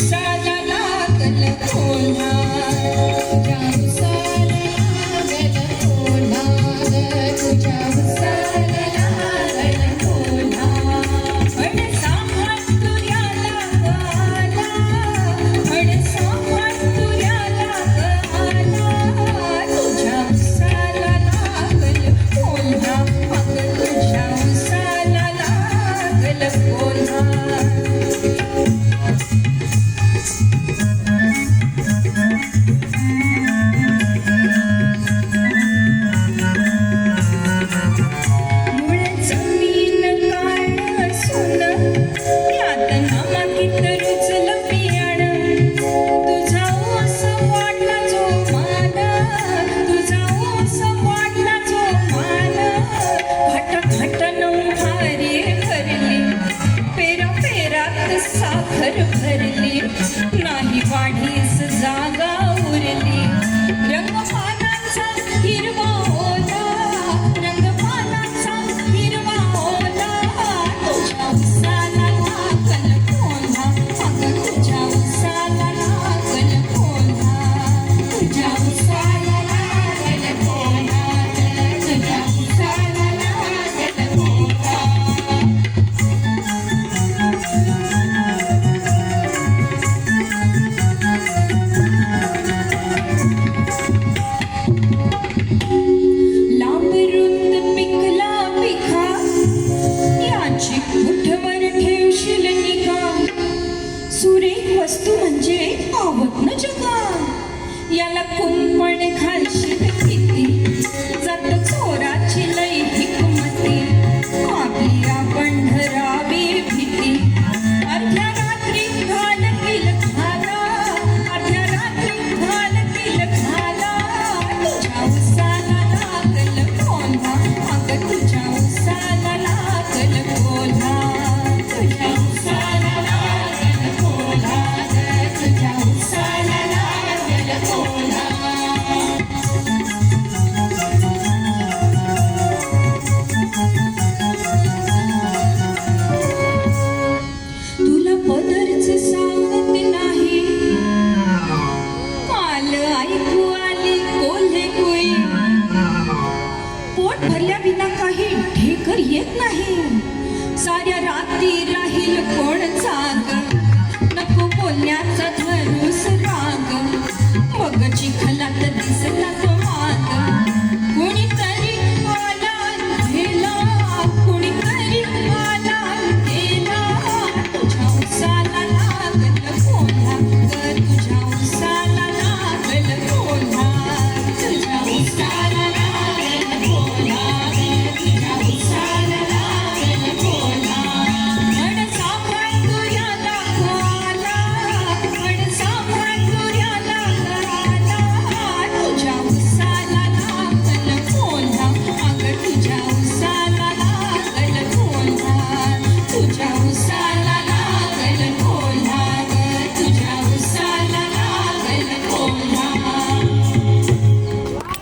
उसाला लागल कोल्हा तुझ्या उसाला लागल कोल्हा तुझ्या उसाला लागल कोल्हा फणसा तुऱ्याला आला फणसा तुऱ्याला आला तुझ्या उसाला लागल कोल्हा अगं तुझ्या उसाला लागल कोल्हा साखर भरली नाही वाढीस जागा उरली रंगपानाचा हिरवा ओला रंगपानाचा हिरवा ओला तुझ्या उसाला लागल कोल्हा अगं तुझ्या उसाला लागल कोल्हा तुझ्या उसाला लागल कोल्हा तुझ्या उसाला लागल कोल्हा सुरेख वस्तू म्हणजे आवत न जगा याला कुंपण घालशील किती जात चोराची लई हिकमती आपली आपण धरावी भीती अर्ध्या रात्री घालतील घाला अर्ध्या रात्री घालतील घाला तुझ्या उसाला लागल कोल्हा अगं तुझ्या उसाला लागल कोल्हा तुझ्या उसाला लागल कोल्हा तुझ्या उसाला लागल कोल्हा तुला पदरच सांगत नाही काल ऐकू आली कोल्हे कोई पोट भरल्या विना काही ढेकर येत नाही